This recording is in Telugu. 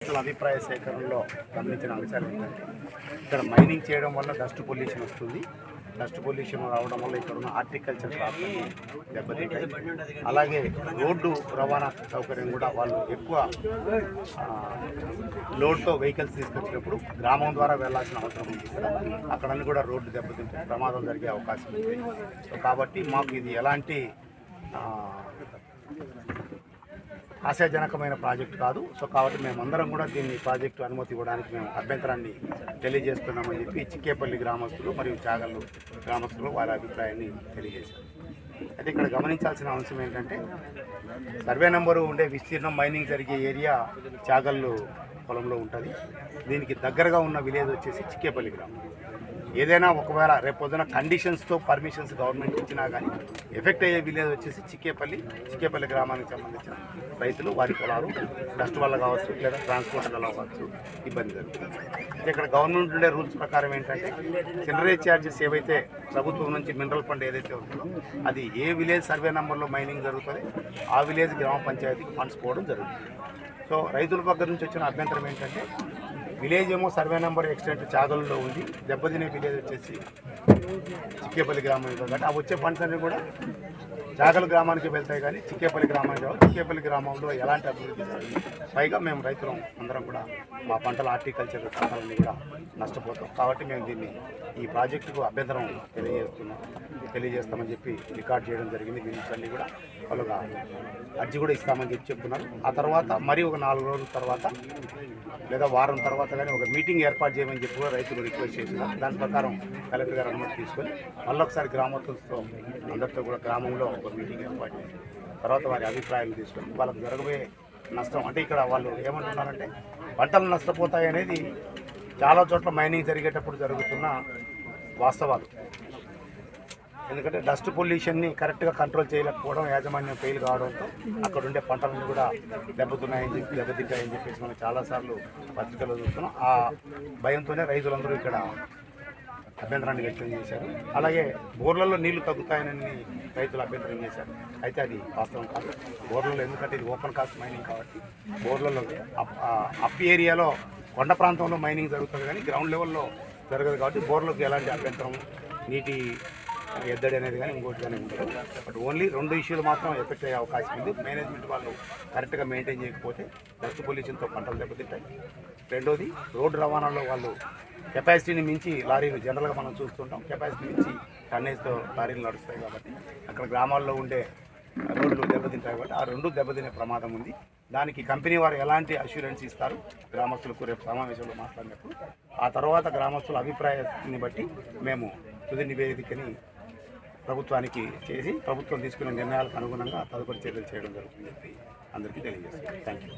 గ్రామస్తుల అభిప్రాయ సేకరణలో గమనించిన అంశాలు ఏంటంటే ఇక్కడ మైనింగ్ చేయడం వల్ల డస్ట్ పొల్యూషన్ వస్తుంది. డస్ట్ పొల్యూషన్ రావడం వల్ల ఇక్కడ ఉన్న హార్టికల్చర్ క్రాప్స్ దెబ్బతింటాయి. అలాగే రోడ్డు రవాణా సౌకర్యం కూడా వాళ్ళు ఎక్కువ లోడ్తో వెహికల్స్ తీసుకొచ్చినప్పుడు గ్రామం ద్వారా వెళ్లాల్సిన అవసరం ఉంది కదా, అక్కడన్నీ కూడా రోడ్డు దెబ్బతింటే ప్రమాదం జరిగే అవకాశం ఉంది. సో కాబట్టి మాకు ఇది ఎలాంటి ఆశాజనకమైన ప్రాజెక్టు కాదు. సో కాబట్టి మేమందరం కూడా దీన్ని ప్రాజెక్టు అనుమతి ఇవ్వడానికి మేము అభ్యంతరాన్ని తెలియజేస్తున్నామని చెప్పి చిక్కేపల్లి గ్రామస్తులు మరియు చాగల్లు గ్రామస్తులు వారి అభిప్రాయాన్ని తెలియజేశారు. అయితే ఇక్కడ గమనించాల్సిన అంశం ఏంటంటే సర్వే నెంబరు ఉండే విస్తీర్ణం మైనింగ్ జరిగే ఏరియా చాగల్లు పొలంలో ఉంటుంది. దీనికి దగ్గరగా ఉన్న విలేజ్ వచ్చేసి చిక్కేపల్లి గ్రామం. ఏదైనా ఒకవేళ రేపొద్దున కండిషన్స్తో పర్మిషన్స్ గవర్నమెంట్ ఇచ్చినా కానీ ఎఫెక్ట్ అయ్యే విలేజ్ వచ్చేసి చిక్కేపల్లి గ్రామానికి సంబంధించిన రైతులు వారి పొలాలు డస్ట్ వల్ల కావచ్చు లేదా ట్రాన్స్పోర్ట్ వల్ల కావచ్చు ఇబ్బంది జరుగుతుంది. ఇక్కడ గవర్నమెంట్ ఉండే రూల్స్ ప్రకారం ఏంటంటే సినరేజ్ ఛార్జెస్ ఏవైతే ప్రభుత్వం నుంచి మినరల్ ఫండ్ ఏదైతే ఉంటుందో అది ఏ విలేజ్ సర్వే నెంబర్లో మైనింగ్ జరుగుతుంది ఆ విలేజ్ గ్రామ పంచాయతీకి ఫండ్స్ పోవడం జరుగుతుంది. సో రైతుల దగ్గర నుంచి వచ్చిన అభ్యంతరం ఏంటంటే విలేజ్ ఏమో సర్వే నెంబర్ ఎక్స్టెంట్ చాగల్లో ఉంది, దెబ్బతినే విలేజ్ వచ్చేసి చిక్కేపల్లి గ్రామం కాబట్టి ఆ వచ్చే ఫండ్స్ అన్నీ కూడా చాగల్ గ్రామానికి వెళ్తాయి కానీ చిక్కేపల్లి గ్రామానికి రావు. చిక్కేపల్లి గ్రామంలో ఎలాంటి అభివృద్ధి జరుగుతుంది. పైగా మేము రైతులం అందరం కూడా మా పంటల హార్టికల్చర్ పంటలన్నీ కూడా నష్టపోతాం. కాబట్టి మేము దీన్ని ఈ ప్రాజెక్టుకు అభ్యంతరం తెలియజేస్తామని చెప్పి రికార్డ్ చేయడం జరిగింది. విలేజ్ అన్నీ కూడా వాళ్ళుగా అర్జీ కూడా ఇస్తామని చెప్పి చెప్తున్నారు. ఆ తర్వాత మరి ఒక 4 రోజుల తర్వాత లేదా వారం తర్వాత కానీ ఒక మీటింగ్ ఏర్పాటు చేయమని చెప్పి కూడా రైతులు రిక్వెస్ట్ చేస్తున్నారు. దాని ప్రకారం కలెక్టర్ గారు అనుమతి తీసుకొని మళ్ళొకసారి గ్రామస్తులతో అందరితో కూడా గ్రామంలో ఒక మీటింగ్ ఏర్పాటు చేసి తర్వాత వారి అభిప్రాయాలు తీసుకొని వాళ్ళకు జరగబోయే నష్టం అంటే ఇక్కడ వాళ్ళు ఏమంటున్నారంటే పంటలు నష్టపోతాయి అనేది చాలా చోట్ల మైనింగ్ జరిగేటప్పుడు జరుగుతున్న వాస్తవాలు. ఎందుకంటే డస్ట్ పొల్యూషన్ని కరెక్ట్గా కంట్రోల్ చేయలేకపోవడం, యాజమాన్యం ఫెయిల్ కావడంతో అక్కడ ఉండే పంటలన్నీ కూడా దెబ్బతింటాయని చెప్పేసి మనం చాలాసార్లు పత్రికల్లో చూస్తున్నాం. ఆ భయంతోనే రైతులందరూ ఇక్కడ అభ్యంతరాన్ని వ్యక్తం చేశారు. అలాగే బోర్లలో నీళ్లు తగ్గుతాయని రైతులు అభ్యంతరం చేశారు. అయితే అది వాస్తవం కాదు. బోర్లలో ఎందుకంటే ఇది ఓపెన్ కాస్ట్ మైనింగ్ కాబట్టి బోర్లలో అప్ ఏరియాలో కొండ ప్రాంతంలో మైనింగ్ జరుగుతుంది కానీ గ్రౌండ్ లెవెల్లో జరగదు కాబట్టి బోర్లకు ఎలాంటి అభ్యంతరం నీటి ఎద్దడి అనేది కానీ ఇంకోటి కానీ ఉండదు. బట్ ఓన్లీ 2 ఇష్యూలు మాత్రం ఎఫెక్ట్ అయ్యే అవకాశం ఉంది. మేనేజ్మెంట్ వాళ్ళు కరెక్ట్గా మెయింటైన్ చేయకపోతే డస్ట్ పొల్యూషన్తో పంటలు దెబ్బతింటాయి. రెండోది రోడ్డు రవాణాలో వాళ్ళు కెపాసిటీని మించి లారీలు జనరల్గా మనం చూస్తుంటాం, కెపాసిటీ మించి టన్నేజ్తో లారీలు నడుస్తాయి కాబట్టి అక్కడ గ్రామాల్లో ఉండే రోడ్లు దెబ్బతింటాయి కాబట్టి ఆ 2 దెబ్బతినే ప్రమాదం ఉంది. దానికి కంపెనీ వారు ఎలాంటి అష్యూరెన్స్ ఇస్తారు గ్రామస్తులకు రేపు సమావేశంలో మాట్లాడినప్పుడు ఆ తర్వాత గ్రామస్తుల అభిప్రాయాన్ని బట్టి మేము తుది నివేదికని ప్రభుత్వానికి చేసి ప్రభుత్వం తీసుకునే నిర్ణయాలకు అనుగుణంగా తదుపరి చర్యలు చేయడం జరుగుతుంది అందరికీ తెలియజేస్తాం. Thank you.